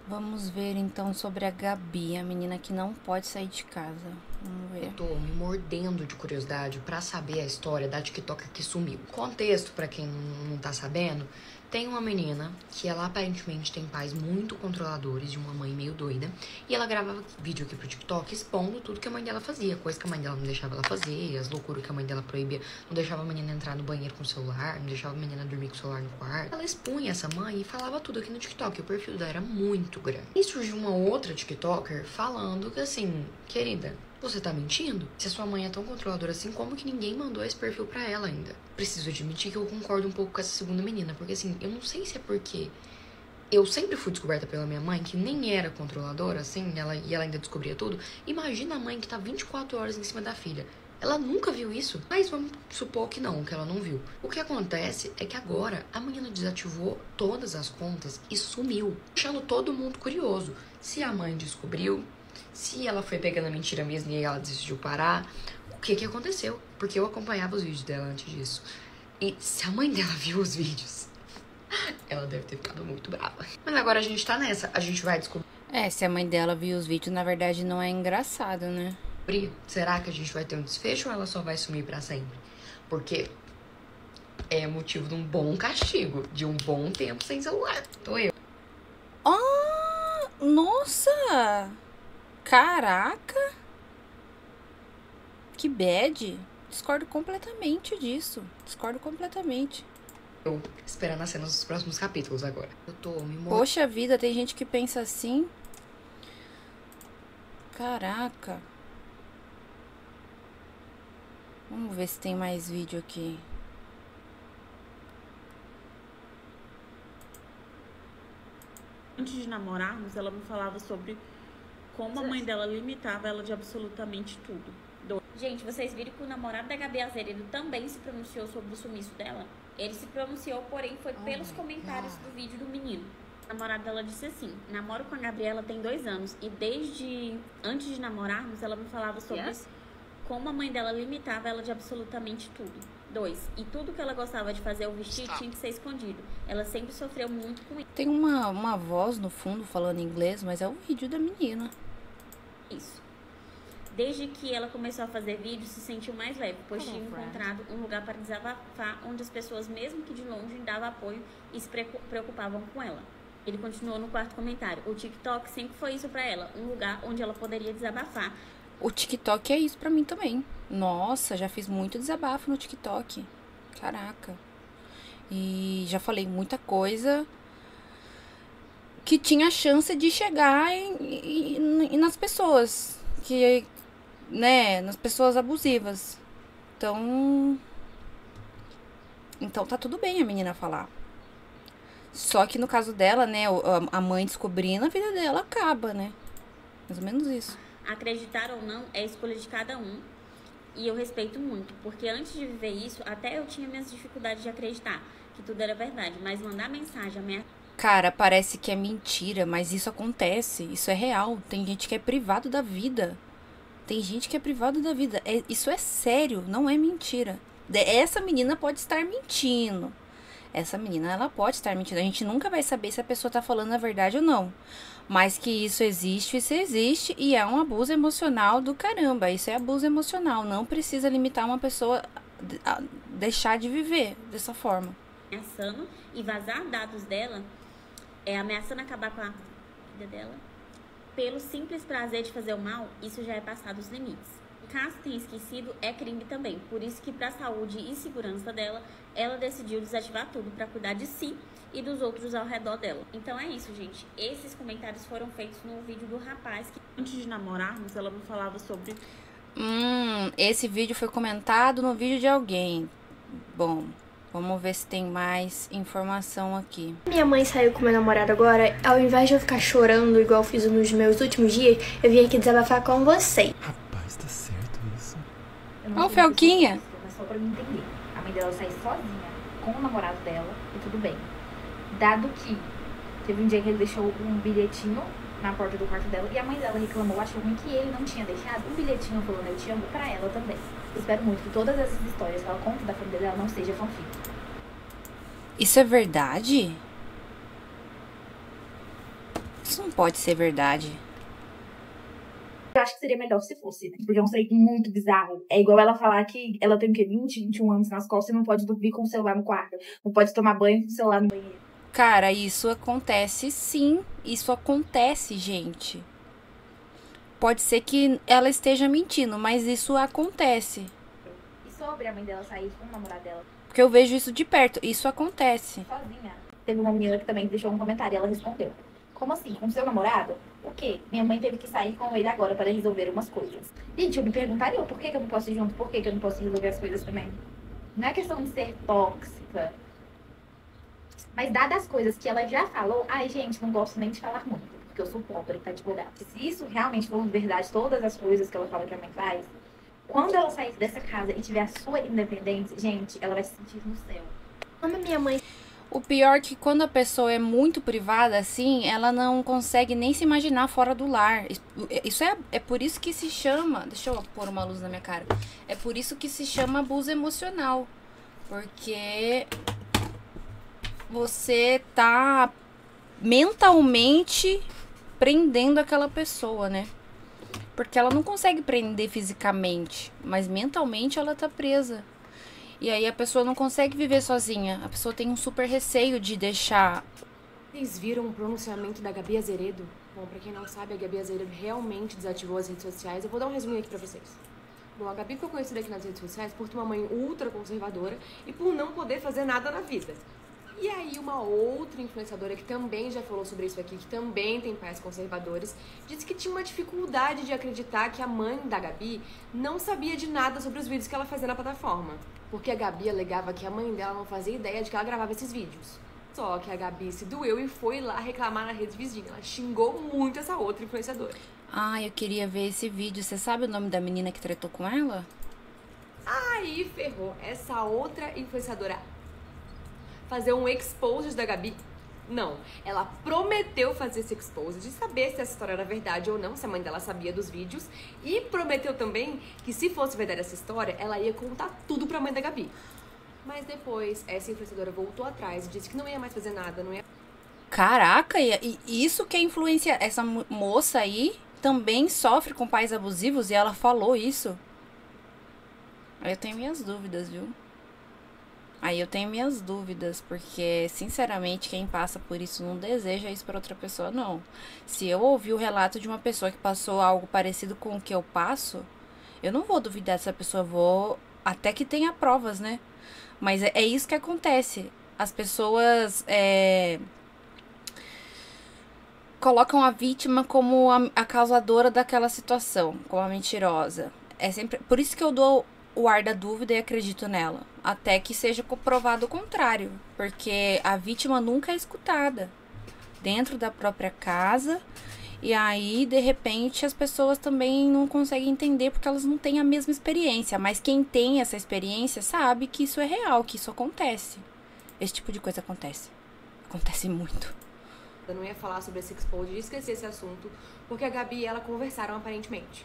Vamos ver então sobre a Gabi, a menina que não pode sair de casa. Vamos ver. Eu tô me mordendo de curiosidade pra saber a história da TikToker que sumiu. Contexto, pra quem não tá sabendo, tem uma menina que ela aparentemente tem pais muito controladores, de uma mãe meio doida, e ela gravava vídeo aqui pro TikTok expondo tudo que a mãe dela fazia, coisa que a mãe dela não deixava ela fazer, as loucuras que a mãe dela proibia, não deixava a menina entrar no banheiro com o celular, não deixava a menina dormir com o celular no quarto. Ela expunha essa mãe e falava tudo aqui no TikTok, o perfil dela era muito grande. E surgiu uma outra TikToker falando que assim, querida, você tá mentindo? Se a sua mãe é tão controladora assim, como que ninguém mandou esse perfil pra ela ainda? Preciso admitir que eu concordo um pouco com essa segunda menina, porque assim, eu não sei se é porque eu sempre fui descoberta pela minha mãe, que nem era controladora, assim, e ela ainda descobria tudo. Imagina a mãe que tá 24 horas em cima da filha. Ela nunca viu isso, mas vamos supor que não, que ela não viu. O que acontece é que agora a menina desativou todas as contas e sumiu, deixando todo mundo curioso. Se a mãe descobriu, se ela foi pegando a mentira mesmo e aí ela decidiu parar, o que que aconteceu? Porque eu acompanhava os vídeos dela antes disso. E se a mãe dela viu os vídeos, ela deve ter ficado muito brava. Mas agora a gente tá nessa, a gente vai descobrir. Se a mãe dela viu os vídeos, na verdade não é engraçado, né? Será que a gente vai ter um desfecho ou ela só vai sumir pra sempre? Porque é motivo de um bom castigo, de um bom tempo sem celular. Tô eu. Ah, nossa! Caraca! Que bad! Discordo completamente disso. Discordo completamente. Eu esperando as cenas dos próximos capítulos agora. Eu tô me mordendo. Poxa vida, tem gente que pensa assim. Caraca. Vamos ver se tem mais vídeo aqui. Antes de namorarmos, ela me falava sobre como a mãe dela limitava ela de absolutamente tudo. Gente, vocês viram que o namorado da Gabi Azeredo também se pronunciou sobre o sumiço dela? Ele se pronunciou, porém foi pelos comentários do vídeo do menino. O namorado dela disse assim: namoro com a Gabriela tem 2 anos e desde antes de namorarmos ela me falava sobre como a mãe dela limitava ela de absolutamente tudo. 2. E tudo que ela gostava de fazer ou vestir tinha que ser escondido. Ela sempre sofreu muito com Tem uma voz no fundo falando inglês, mas é o vídeo da menina. isso. Desde que ela começou a fazer vídeos, se sentiu mais leve, pois tinha encontrado um lugar para desabafar, onde as pessoas, mesmo que de longe, davam apoio e se preocupavam com ela. Ele continuou no quarto comentário: o TikTok sempre foi isso para ela, um lugar onde ela poderia desabafar. O TikTok é isso pra mim também. Nossa, já fiz muito desabafo no TikTok. Caraca. E já falei muita coisa que tinha chance de chegar nas pessoas. Né, nas pessoas abusivas. Então tá tudo bem a menina falar. Só que no caso dela, né, a mãe descobrindo, a vida dela acaba, né? Mais ou menos isso. Acreditar ou não é escolha de cada um. E eu respeito muito, porque antes de viver isso, até eu tinha minhas dificuldades de acreditar que tudo era verdade. Mas mandar mensagem, ameaçar... Cara, parece que é mentira, mas isso acontece. Isso é real. Tem gente que é privado da vida. Tem gente que é privado da vida. Isso é sério, não é mentira. Essa menina pode estar mentindo. Essa menina, ela pode estar mentindo. A gente nunca vai saber se a pessoa tá falando a verdade ou não. Mas que isso existe e é um abuso emocional do caramba. Isso é abuso emocional. Não precisa limitar uma pessoa a deixar de viver dessa forma. Ameaçando e vazar dados dela, ameaçando acabar com a vida dela, pelo simples prazer de fazer o mal, isso já é passar dos limites. Caso tenha esquecido, é crime também. Por isso que, para a saúde e segurança dela, ela decidiu desativar tudo para cuidar de si e dos outros ao redor dela. Então é isso, gente. Esses comentários foram feitos no vídeo do rapaz que... Antes de namorarmos, ela me falava sobre... Esse vídeo foi comentado no vídeo de alguém. Bom, vamos ver se tem mais informação aqui. Minha mãe saiu com meu namorado agora. Ao invés de eu ficar chorando igual eu fiz nos meus últimos dias, eu vim aqui desabafar com você. Rapaz, tá certo isso. Ó, o Felquinha. Mas só pra me entender. A mãe dela sai sozinha com o namorado dela e tudo bem. Dado que teve um dia que ele deixou um bilhetinho na porta do quarto dela e a mãe dela reclamou, achou ruim que ele não tinha deixado um bilhetinho falando eu te amo pra ela também. Eu espero muito que todas essas histórias que ela conta da família dela não seja fanfic. Isso é verdade? Isso não pode ser verdade. Eu acho que seria melhor se fosse, né? Porque é um trem muito bizarro. É igual ela falar que ela tem o quê? 20, 21 anos nas costas e não pode dormir com o celular no quarto. Não pode tomar banho com o celular no banheiro. Cara, isso acontece sim. Isso acontece, gente. Pode ser que ela esteja mentindo, mas isso acontece. E sobre a mãe dela sair com o namorado dela Porque eu vejo isso de perto. Isso acontece. sozinha. Teve uma menina que também deixou um comentário e ela respondeu. Como assim? Com seu namorado? O quê? Minha mãe teve que sair com ele agora para resolver umas coisas. Gente, eu me perguntaria por que eu não posso ir junto? Por que eu não posso resolver as coisas também? Não é questão de ser tóxica. Mas dadas as coisas que ela já falou, ai, gente, não gosto nem de falar muito, porque eu sou pobre, tá advogada. Se isso realmente for verdade, todas as coisas que ela fala que a mãe faz, quando ela sair dessa casa e tiver a sua independência, gente, ela vai se sentir no céu. Como a minha mãe O pior é que quando a pessoa é muito privada assim, ela não consegue nem se imaginar fora do lar. Isso é por isso que se chama... Deixa eu pôr uma luz na minha cara. É por isso que se chama abuso emocional. Porque você tá mentalmente prendendo aquela pessoa, né? Porque ela não consegue prender fisicamente, mas mentalmente ela tá presa. E aí a pessoa não consegue viver sozinha. A pessoa tem um super receio de deixar... Vocês viram o pronunciamento da Gabi Azeredo? Bom, pra quem não sabe, a Gabi Azeredo realmente desativou as redes sociais. Eu vou dar um resuminho aqui pra vocês. Bom, a Gabi ficou conhecida aqui nas redes sociais por ter uma mãe ultra conservadora e por não poder fazer nada na vida. E aí uma outra influenciadora que também já falou sobre isso aqui, que também tem pais conservadores, disse que tinha uma dificuldade de acreditar que a mãe da Gabi não sabia de nada sobre os vídeos que ela fazia na plataforma. Porque a Gabi alegava que a mãe dela não fazia ideia de que ela gravava esses vídeos. Só que a Gabi se doeu e foi lá reclamar na rede vizinha. Ela xingou muito essa outra influenciadora. Ah, eu queria ver esse vídeo. Você sabe o nome da menina que tretou com ela? Aí ferrou essa outra influenciadora fazer um expose da Gabi. Não, ela prometeu fazer esse expose de saber se essa história era verdade ou não, se a mãe dela sabia dos vídeos, e prometeu também que se fosse verdade essa história, ela ia contar tudo pra mãe da Gabi. Mas depois, essa influenciadora voltou atrás e disse que não ia mais fazer nada, não ia... Caraca, e isso que é influência... Essa moça aí também sofre com pais abusivos e ela falou isso. Aí eu tenho minhas dúvidas, viu? Aí eu tenho minhas dúvidas, porque, sinceramente, quem passa por isso não deseja isso para outra pessoa, não. Se eu ouvir o relato de uma pessoa que passou algo parecido com o que eu passo, eu não vou duvidar dessa pessoa, vou... Até que tenha provas, né? Mas é isso que acontece. As pessoas colocam a vítima como a causadora daquela situação, como a mentirosa. É sempre... Por isso que eu dou o ar da dúvida e acredito nela. Até que seja comprovado o contrário. Porque a vítima nunca é escutada dentro da própria casa. E aí, de repente, as pessoas também não conseguem entender porque elas não têm a mesma experiência. Mas quem tem essa experiência sabe que isso é real, que isso acontece. Esse tipo de coisa acontece. Acontece muito. Eu não ia falar sobre esse expose e esquecer esse assunto, porque a Gabi e ela conversaram aparentemente.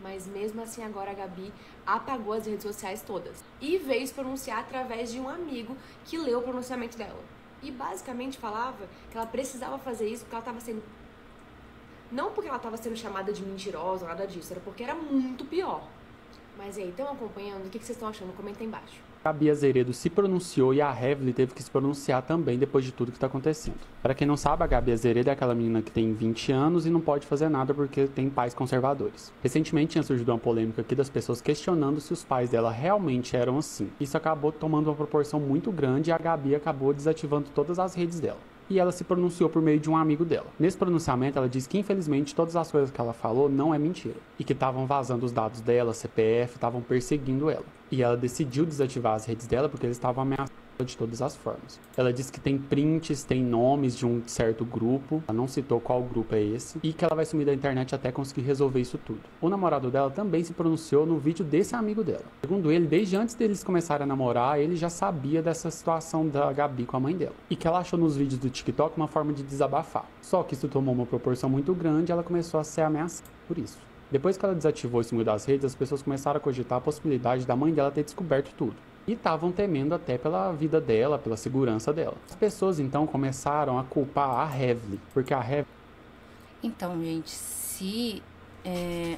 Mas mesmo assim agora a Gabi apagou as redes sociais todas. E veio se pronunciar através de um amigo que leu o pronunciamento dela. E basicamente falava que ela precisava fazer isso porque ela estava sendo... Não porque ela estava sendo chamada de mentirosa ou nada disso, era porque era muito pior. Mas aí, estão acompanhando? O que vocês estão achando? Comenta aí embaixo. Gabi Azeredo se pronunciou e a Heavenly teve que se pronunciar também depois de tudo que está acontecendo. Para quem não sabe, a Gabi Azeredo é aquela menina que tem 20 anos e não pode fazer nada porque tem pais conservadores. Recentemente tinha surgido uma polêmica aqui das pessoas questionando se os pais dela realmente eram assim. Isso acabou tomando uma proporção muito grande e a Gabi acabou desativando todas as redes dela. E ela se pronunciou por meio de um amigo dela. Nesse pronunciamento, ela disse que, infelizmente, todas as coisas que ela falou não é mentira. E que estavam vazando os dados dela, CPF, estavam perseguindo ela. E ela decidiu desativar as redes dela porque eles estavam ameaçando de todas as formas. Ela disse que tem prints, tem nomes de um certo grupo, ela não citou qual grupo é esse, e que ela vai sumir da internet até conseguir resolver isso tudo. O namorado dela também se pronunciou no vídeo desse amigo dela. Segundo ele, desde antes deles começarem a namorar, ele já sabia dessa situação da Gabi com a mãe dela. E que ela achou nos vídeos do TikTok uma forma de desabafar. Só que isso tomou uma proporção muito grande e ela começou a ser ameaçada por isso. Depois que ela desativou e sumiu das redes, as pessoas começaram a cogitar a possibilidade da mãe dela ter descoberto tudo. E estavam temendo até pela vida dela, pela segurança dela. As pessoas então começaram a culpar a Heavenly, porque a Heavenly Então, gente, se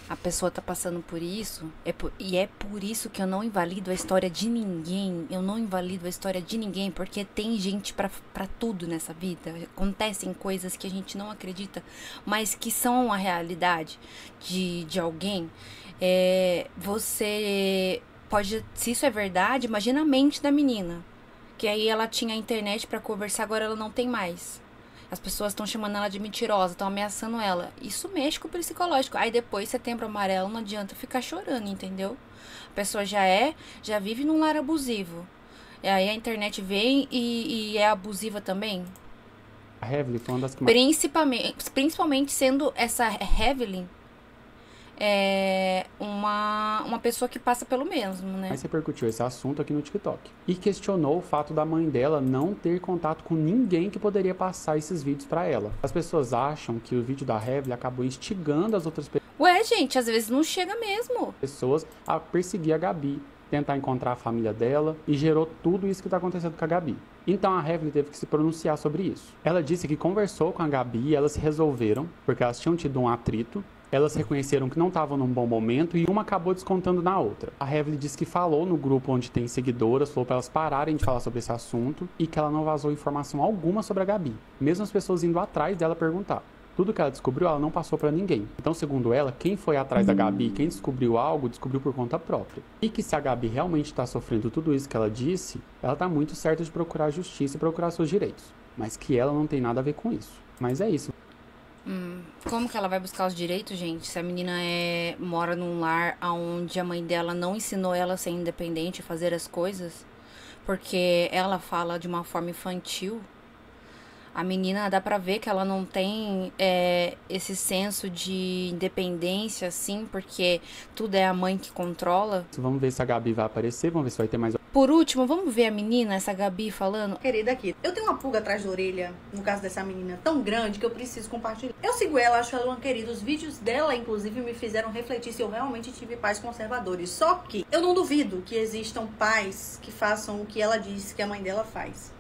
a pessoa tá passando por isso, é por isso que eu não invalido a história de ninguém. Eu não invalido a história de ninguém, porque tem gente pra tudo nessa vida. Acontecem coisas que a gente não acredita, mas que são a realidade de alguém. Você pode, se isso é verdade, imagina a mente da menina, que aí ela tinha a internet pra conversar, agora ela não tem mais. As pessoas estão chamando ela de mentirosa, estão ameaçando ela. Isso mexe com o psicológico. Aí depois, Setembro Amarelo, não adianta ficar chorando, entendeu? A pessoa já vive num lar abusivo. E aí a internet vem e é abusiva também. A Evelyn foi uma das que Principalmente sendo essa Evelyn uma pessoa que passa pelo mesmo, né? mais repercutiu esse assunto aqui no TikTok. E questionou o fato da mãe dela não ter contato com ninguém que poderia passar esses vídeos pra ela. As pessoas acham que o vídeo da Evelyn acabou instigando as outras Ué, gente, às vezes não chega mesmo. pessoas a perseguir a Gabi, tentar encontrar a família dela, e gerou tudo isso que tá acontecendo com a Gabi. Então a Evelyn teve que se pronunciar sobre isso. Ela disse que conversou com a Gabi e elas se resolveram, porque elas tinham tido um atrito. Elas reconheceram que não estavam num bom momento e uma acabou descontando na outra. A Evelyn disse que falou no grupo onde tem seguidoras, falou para elas pararem de falar sobre esse assunto e que ela não vazou informação alguma sobre a Gabi, mesmo as pessoas indo atrás dela perguntar. Tudo que ela descobriu, ela não passou para ninguém. Então, segundo ela, quem foi atrás da Gabi, quem descobriu algo, descobriu por conta própria. E que se a Gabi realmente está sofrendo tudo isso que ela disse, ela está muito certa de procurar justiça e procurar seus direitos. Mas que ela não tem nada a ver com isso. Mas é isso. Como que ela vai buscar os direitos, gente? Se a menina mora num lar onde a mãe dela não ensinou ela a ser independente, a fazer as coisas, porque ela fala de uma forma infantil, a menina dá pra ver que ela não tem esse senso de independência, assim, porque tudo é a mãe que controla. Vamos ver se a Gabi vai aparecer, vamos ver se vai ter mais... Por último, vamos ver a menina, essa Gabi, falando. Querida aqui, eu tenho uma pulga atrás da orelha, no caso dessa menina, tão grande que eu preciso compartilhar. Eu sigo ela, acho ela uma querida. Os vídeos dela, inclusive, me fizeram refletir se eu realmente tive pais conservadores. Só que eu não duvido que existam pais que façam o que ela diz que a mãe dela faz.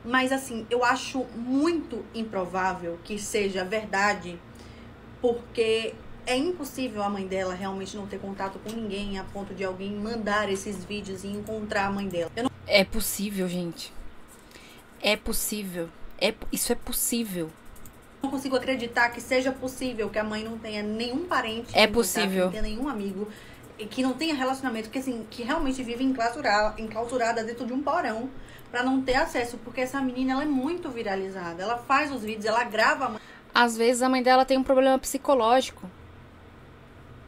Mas, assim, eu acho muito improvável que seja verdade, porque é impossível a mãe dela realmente não ter contato com ninguém a ponto de alguém mandar esses vídeos e encontrar a mãe dela. É possível, gente. É possível. Isso é possível. Não consigo acreditar que seja possível que a mãe não tenha nenhum parente. É possível. Que não tenha nenhum amigo, que não tenha relacionamento, que, assim, que realmente vive enclausurada dentro de um porão pra não ter acesso. Porque essa menina, ela é muito viralizada. Ela faz os vídeos, ela grava a mãe. Às vezes a mãe dela tem um problema psicológico.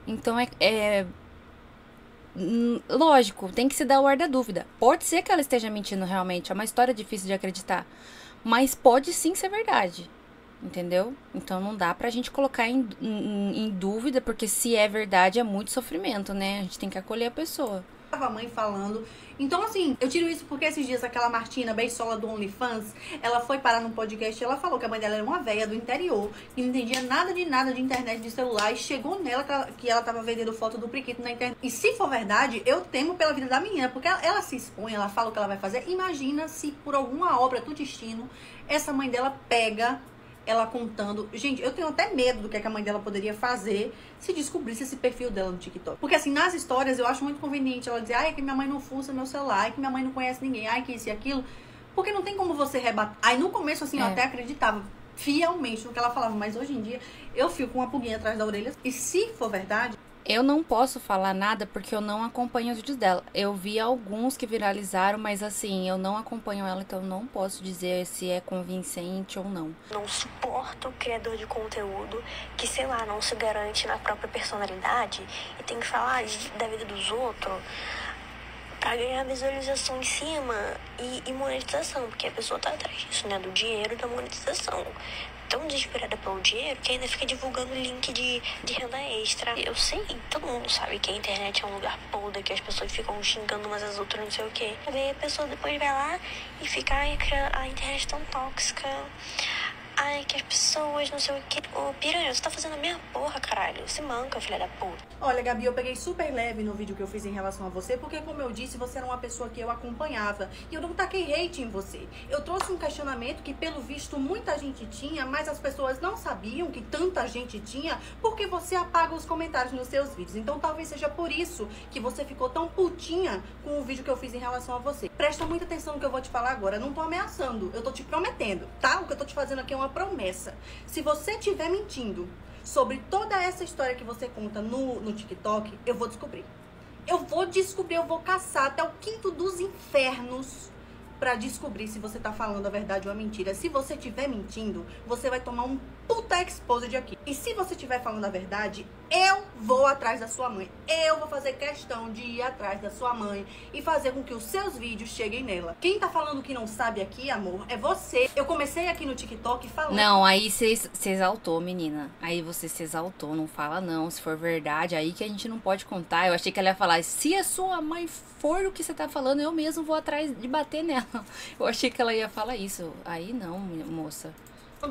Então lógico, tem que se dar o ar da dúvida. Pode ser que ela esteja mentindo realmente, é uma história difícil de acreditar, mas pode sim ser verdade, entendeu? Então não dá pra gente colocar em dúvida, porque se é verdade é muito sofrimento, né? A gente tem que acolher a pessoa. A mãe falando. Então, assim, eu tiro isso porque esses dias aquela Martina, beisola do OnlyFans, ela foi parar num podcast e ela falou que a mãe dela era uma véia do interior, que não entendia nada de internet, de celular, e chegou nela que ela tava vendendo foto do priquito na internet. E se for verdade, eu temo pela vida da menina, porque ela se expõe, ela fala o que ela vai fazer. Imagina se por alguma obra do destino, essa mãe dela pega ela contando. Gente, eu tenho até medo do que a mãe dela poderia fazer se descobrisse esse perfil dela no TikTok. Porque, assim, nas histórias eu acho muito conveniente ela dizer, ai, que minha mãe não fuça meu celular, ai, que minha mãe não conhece ninguém, ai, que isso e aquilo. Porque não tem como você rebater. Aí no começo, assim, eu até acreditava fielmente no que ela falava, mas hoje em dia eu fico com uma pulguinha atrás da orelha. E se for verdade... Eu não posso falar nada porque eu não acompanho os vídeos dela. Eu vi alguns que viralizaram, mas assim, eu não acompanho ela, então eu não posso dizer se é convincente ou não. Não suporto o criador de conteúdo que, sei lá, não se garante na própria personalidade e tem que falar da vida dos outros pra ganhar visualização em cima e monetização, porque a pessoa tá atrás disso, né? Do dinheiro e da monetização. Tão desesperada pelo dinheiro que ainda fica divulgando link de renda extra. Eu sei, todo mundo sabe que a internet é um lugar podre, que as pessoas ficam xingando umas às outras, não sei o quê. Aí a pessoa depois vai lá e fica, a internet tão tóxica. Ai, que as pessoas, não sei o que. Ô, piranha, você tá fazendo a minha porra, caralho. Se manca, filha da puta. Olha, Gabi, eu peguei super leve no vídeo que eu fiz em relação a você, porque, como eu disse, você era uma pessoa que eu acompanhava. E eu não taquei hate em você. Eu trouxe um questionamento que, pelo visto, muita gente tinha, mas as pessoas não sabiam que tanta gente tinha, porque você apaga os comentários nos seus vídeos. Então, talvez seja por isso que você ficou tão putinha com o vídeo que eu fiz em relação a você. Presta muita atenção no que eu vou te falar agora. Eu não tô ameaçando, eu tô te prometendo, tá? O que eu tô te fazendo aqui é uma promessa. Se você estiver mentindo sobre toda essa história que você conta no TikTok, eu vou descobrir. Eu vou caçar até o quinto dos infernos pra descobrir se você tá falando a verdade ou a mentira. Se você estiver mentindo, você vai tomar um puta exposed aqui. E se você estiver falando a verdade, eu vou atrás da sua mãe. Eu vou fazer questão de ir atrás da sua mãe e fazer com que os seus vídeos cheguem nela. Quem tá falando que não sabe aqui, amor, é você. Eu comecei aqui no TikTok falando... Não, aí você se exaltou, menina. Aí você se exaltou, não fala não. Se for verdade, aí que a gente não pode contar. Eu achei que ela ia falar, se a sua mãe for o que você tá falando, eu mesmo vou atrás de bater nela. Eu achei que ela ia falar isso. Aí não, moça.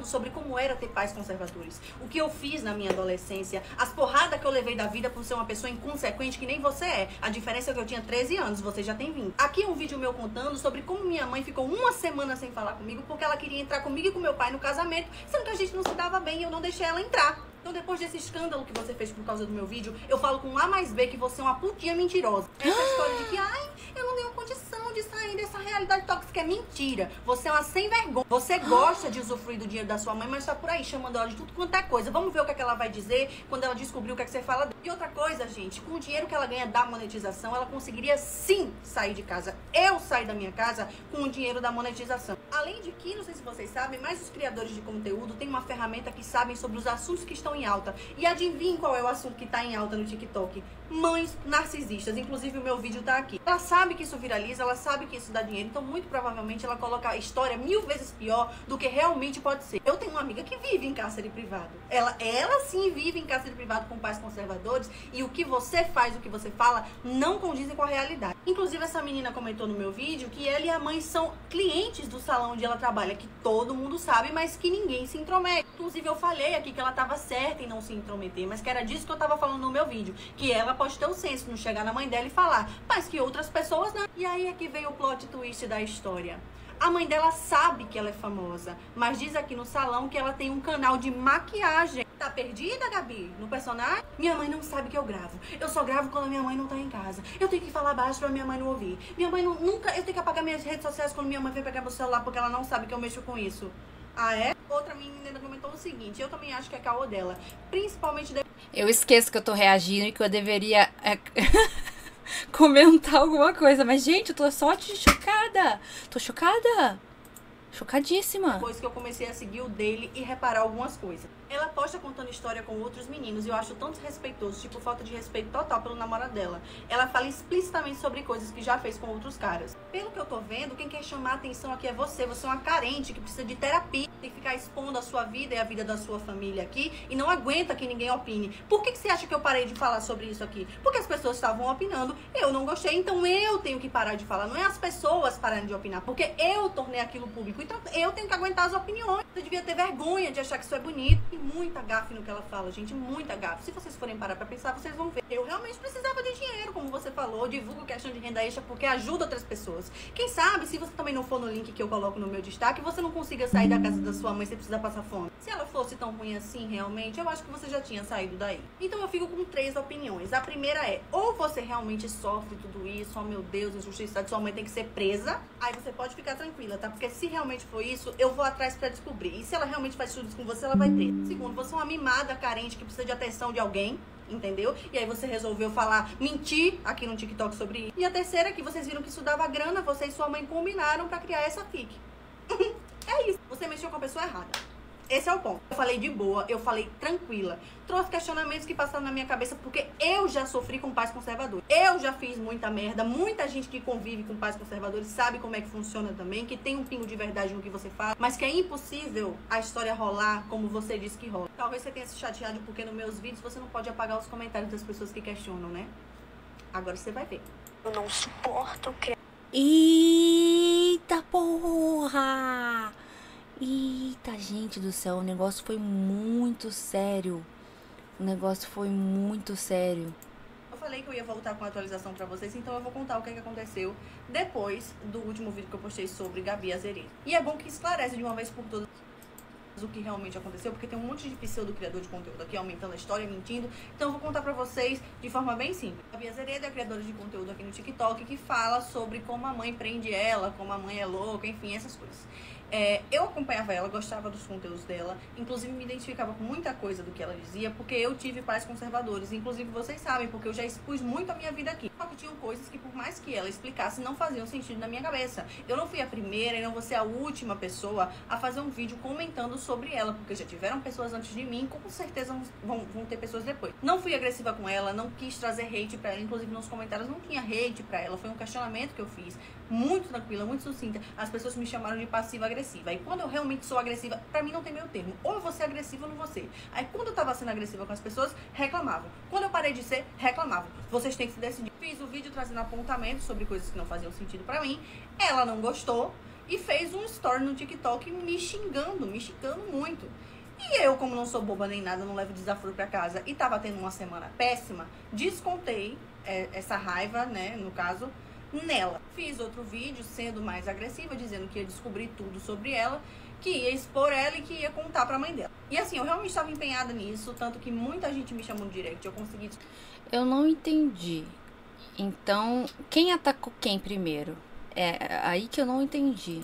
Sobre como era ter pais conservadores, o que eu fiz na minha adolescência, as porradas que eu levei da vida por ser uma pessoa inconsequente que nem você é. A diferença é que eu tinha 13 anos, você já tem 20. Aqui é um vídeo meu contando sobre como minha mãe ficou uma semana sem falar comigo porque ela queria entrar comigo e com meu pai no casamento, sendo que a gente não se dava bem e eu não deixei ela entrar. Então, depois desse escândalo que você fez por causa do meu vídeo, eu falo com A mais B que você é uma putinha mentirosa. Essa história de que, ai, eu não tenho condição de sair dessa realidade tóxica é mentira. Você é uma sem vergonha. Você gosta de usufruir do dinheiro da sua mãe, mas tá por aí chamando ela de tudo quanto é coisa. Vamos ver o que é que ela vai dizer quando ela descobrir o que é que você fala dela. E outra coisa, gente, com o dinheiro que ela ganha da monetização, ela conseguiria sim sair de casa. Eu saí da minha casa com o dinheiro da monetização. Além de que, não sei se vocês sabem, mas os criadores de conteúdo têm uma ferramenta que sabem sobre os assuntos que estão em alta. E adivinhem qual é o assunto que tá em alta no TikTok? Mães narcisistas. Inclusive o meu vídeo tá aqui. Ela sabe que isso viraliza, ela sabe que isso dá dinheiro, então muito provavelmente ela coloca a história 1000 vezes pior do que realmente pode ser. Eu tenho uma amiga que vive em cárcere privado. Ela sim vive em cárcere privado com pais conservadores, e o que você faz, o que você fala, não condizem com a realidade. Inclusive essa menina comentou no meu vídeo que ela e a mãe são clientes do salão onde ela trabalha, que todo mundo sabe, mas que ninguém se intromete. Inclusive eu falei aqui que ela tava certa em não se intrometer, mas que era disso que eu tava falando no meu vídeo, que ela pode ter o senso, não chegar na mãe dela e falar, mas que outras pessoas não. E aí é que veio o plot twist da história. A mãe dela sabe que ela é famosa, mas diz aqui no salão que ela tem um canal de maquiagem. Tá perdida, Gabi? No personagem? Minha mãe não sabe que eu gravo. Eu só gravo quando a minha mãe não tá em casa. Eu tenho que falar baixo pra minha mãe não ouvir. Minha mãe nunca... Eu tenho que apagar minhas redes sociais quando minha mãe vem pegar meu celular, porque ela não sabe que eu mexo com isso. Ah, é? Outra menina comentou o seguinte, eu também acho que é caô dela. Principalmente... Eu esqueço que eu tô reagindo e que eu deveria... comentar alguma coisa, mas gente, eu tô só chocada. Tô chocada. Chocadíssima. Depois que eu comecei a seguir o dele e reparar algumas coisas. Ela posta contando história com outros meninos e eu acho tão desrespeitoso, tipo, falta de respeito total pelo namorado dela. Ela fala explicitamente sobre coisas que já fez com outros caras. Pelo que eu tô vendo, quem quer chamar a atenção aqui é você. Você é uma carente que precisa de terapia. Tem que ficar expondo a sua vida e a vida da sua família aqui e não aguenta que ninguém opine. Por que você acha que eu parei de falar sobre isso aqui? Porque as pessoas estavam opinando, eu não gostei, então eu tenho que parar de falar. Não é as pessoas pararem de opinar, porque eu tornei aquilo público. Então eu tenho que aguentar as opiniões. Você devia ter vergonha de achar que isso é bonito. E muita gafe no que ela fala, gente, muita gafe. Se vocês forem parar pra pensar, vocês vão ver. Eu realmente precisava de dinheiro, como você falou. Divulgo questão de renda extra porque ajuda outras pessoas. Quem sabe, se você também não for no link que eu coloco no meu destaque, você não consiga sair da casa da sua mãe sem precisar passar fome. Se ela fosse tão ruim assim, realmente, eu acho que você já tinha saído daí. Então eu fico com 3 opiniões. A primeira é, ou você realmente sofre tudo isso, oh meu Deus, injustiçada, sua mãe tem que ser presa. Aí você pode ficar tranquila, tá? Porque se realmente for isso, eu vou atrás pra descobrir. E se ela realmente faz tudo isso com você, ela vai ter. Segundo, você é uma mimada carente que precisa de atenção de alguém, entendeu? E aí você resolveu mentir aqui no TikTok sobre isso. E a terceira é que vocês viram que isso dava grana, você e sua mãe combinaram pra criar essa fic. É isso. Você mexeu com a pessoa errada. Esse é o ponto. Eu falei de boa, eu falei tranquila. Trouxe questionamentos que passaram na minha cabeça porque eu já sofri com pais conservadores. Eu já fiz muita merda. Muita gente que convive com pais conservadores sabe como é que funciona também, que tem um pingo de verdade no que você fala, mas que é impossível a história rolar como você disse que rola. Talvez você tenha se chateado porque nos meus vídeos você não pode apagar os comentários das pessoas que questionam, né? Agora você vai ver. Eu não suporto que... Eita porra! Eita, gente do céu, o negócio foi muito sério. O negócio foi muito sério. Eu falei que eu ia voltar com a atualização pra vocês, então eu vou contar o que aconteceu depois do último vídeo que eu postei sobre Gabi Azeredo. E é bom que esclarece de uma vez por todas o que realmente aconteceu, porque tem um monte de pseudo-criador de conteúdo aqui aumentando a história, mentindo. Então eu vou contar pra vocês de forma bem simples. A Gabi Azeredo é a criadora de conteúdo aqui no TikTok que fala sobre como a mãe prende ela, como a mãe é louca, enfim, essas coisas. Eu acompanhava ela, gostava dos conteúdos dela, inclusive me identificava com muita coisa do que ela dizia, porque eu tive pais conservadores, inclusive vocês sabem, porque eu já expus muito a minha vida aqui. Só que tinham coisas que por mais que ela explicasse, não faziam sentido na minha cabeça. Eu não fui a primeira e não vou ser a última pessoa a fazer um vídeo comentando sobre ela, porque já tiveram pessoas antes de mim, com certeza vão ter pessoas depois. Não fui agressiva com ela, não quis trazer hate pra ela, inclusive nos comentários não tinha hate pra ela, foi um questionamento que eu fiz, muito tranquila, muito sucinta. As pessoas me chamaram de passiva-agressiva. E quando eu realmente sou agressiva, pra mim não tem meio termo. Ou eu vou ser agressiva ou não vou ser. Aí quando eu tava sendo agressiva com as pessoas, reclamavam. Quando eu parei de ser, reclamavam. Vocês têm que se decidir. Fiz o vídeo trazendo apontamentos sobre coisas que não faziam sentido pra mim. Ela não gostou e fez um story no TikTok me xingando muito. E eu, como não sou boba nem nada, não levo desaforo pra casa e tava tendo uma semana péssima, descontei essa raiva, né, no caso, nela. Fiz outro vídeo sendo mais agressiva, dizendo que ia descobrir tudo sobre ela, que ia expor ela e que ia contar pra mãe dela. E assim, eu realmente estava empenhada nisso, tanto que muita gente me chamou no direct, eu consegui... Eu não entendi. Então, quem atacou quem primeiro? É aí que eu não entendi.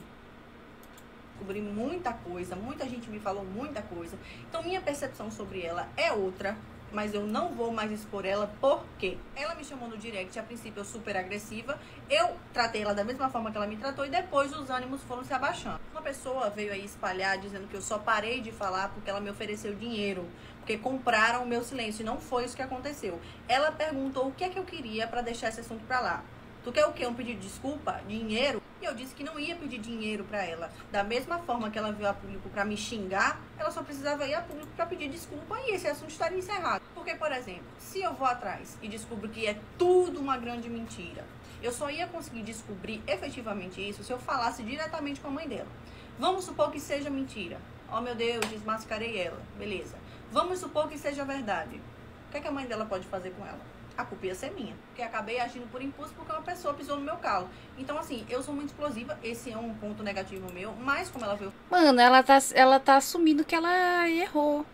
Descobri muita coisa, muita gente me falou muita coisa. Então, minha percepção sobre ela é outra. Mas eu não vou mais expor ela, porque ela me chamou no direct, a princípio eu super agressiva, eu tratei ela da mesma forma que ela me tratou e depois os ânimos foram se abaixando. Uma pessoa veio aí espalhar dizendo que eu só parei de falar porque ela me ofereceu dinheiro, porque compraram o meu silêncio, e não foi isso que aconteceu. Ela perguntou o que é que eu queria pra deixar esse assunto pra lá. Tu quer o quê? Um pedido de desculpa? Dinheiro? E eu disse que não ia pedir dinheiro pra ela. Da mesma forma que ela veio a público pra me xingar, ela só precisava ir a público pra pedir desculpa e esse assunto estaria encerrado. Porque, por exemplo, se eu vou atrás e descubro que é tudo uma grande mentira, eu só ia conseguir descobrir efetivamente isso se eu falasse diretamente com a mãe dela. Vamos supor que seja mentira. Oh, meu Deus, desmascarei ela. Beleza. Vamos supor que seja verdade. O que é que a mãe dela pode fazer com ela? A culpa ia ser minha, porque acabei agindo por impulso porque uma pessoa pisou no meu calo. Então, assim, eu sou muito explosiva, esse é um ponto negativo meu, mas como ela veio... Mano, ela tá assumindo que ela errou.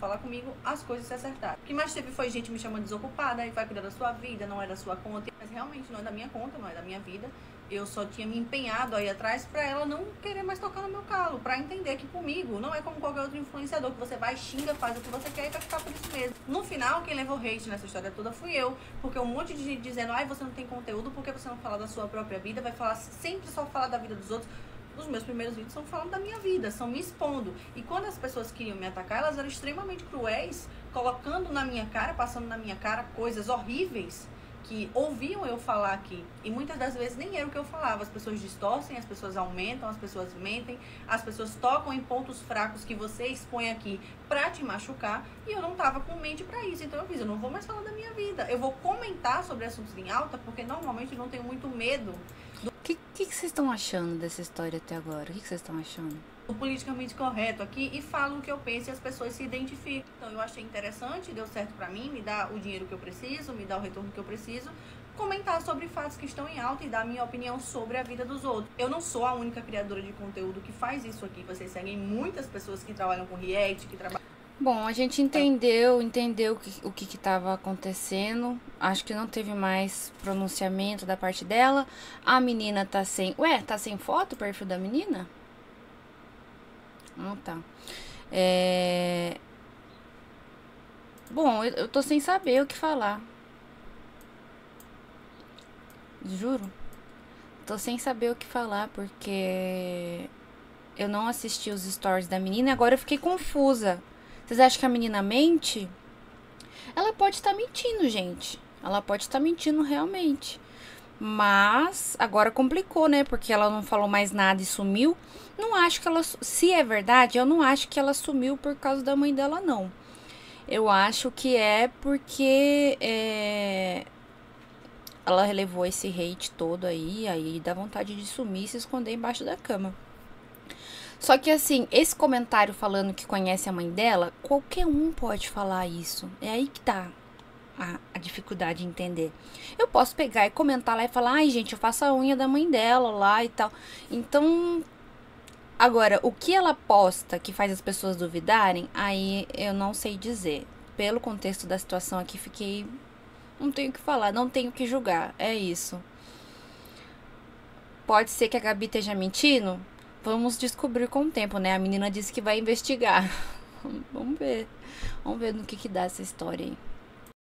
Falar comigo, as coisas se acertaram. O que mais teve foi gente me chamando desocupada, aí vai cuidar da sua vida, não é da sua conta. Mas realmente não é da minha conta, não é da minha vida. Eu só tinha me empenhado aí atrás pra ela não querer mais tocar no meu calo, pra entender que comigo não é como qualquer outro influenciador, que você vai, xinga, faz o que você quer e vai ficar por isso mesmo. No final, quem levou hate nessa história toda fui eu, porque um monte de gente dizendo, ai, você não tem conteúdo, porque você não fala da sua própria vida, vai falar sempre só falar da vida dos outros. Os meus primeiros vídeos são falando da minha vida, são me expondo. E quando as pessoas queriam me atacar, elas eram extremamente cruéis, colocando na minha cara, passando na minha cara coisas horríveis que ouviam eu falar aqui. E muitas das vezes nem era o que eu falava. As pessoas distorcem, as pessoas aumentam, as pessoas mentem, as pessoas tocam em pontos fracos que você expõe aqui pra te machucar. E eu não tava com mente pra isso. Então eu fiz, eu não vou mais falar da minha vida. Eu vou comentar sobre assuntos em alta, porque normalmente eu não tenho muito medo. O que vocês estão achando dessa história até agora? O que vocês estão achando? O politicamente correto aqui e falo o que eu penso e as pessoas se identificam. Então eu achei interessante, deu certo pra mim, me dá o dinheiro que eu preciso, me dá o retorno que eu preciso, comentar sobre fatos que estão em alta e dar a minha opinião sobre a vida dos outros. Eu não sou a única criadora de conteúdo que faz isso aqui, vocês seguem muitas pessoas que trabalham com react, que trabalham... Bom, a gente entendeu o que estava acontecendo. Acho que não teve mais pronunciamento da parte dela. A menina tá sem... Ué, tá sem foto o perfil da menina? Não tá. Bom, eu tô sem saber o que falar. Juro. Tô sem saber o que falar, porque eu não assisti os stories da menina e agora eu fiquei confusa. Vocês acham que a menina mente? Ela pode estar mentindo, gente. Ela pode estar mentindo realmente. Mas agora complicou, né? Porque ela não falou mais nada e sumiu. Não acho que ela... Se é verdade, eu não acho que ela sumiu por causa da mãe dela, não. Eu acho que é porque ela relevou esse hate todo aí. Aí dá vontade de sumir e se esconder embaixo da cama. Só que assim, esse comentário falando que conhece a mãe dela, qualquer um pode falar isso. É aí que tá a dificuldade de entender. Eu posso pegar e comentar lá e falar, ai gente, eu faço a unha da mãe dela lá e tal. Então, agora, o que ela posta que faz as pessoas duvidarem, aí eu não sei dizer. Pelo contexto da situação aqui, fiquei... Não tenho o que falar, não tenho o que julgar. É isso. Pode ser que a Gabi esteja mentindo? Vamos descobrir com o tempo, né? A menina disse que vai investigar. Vamos ver. Vamos ver no que dá essa história aí.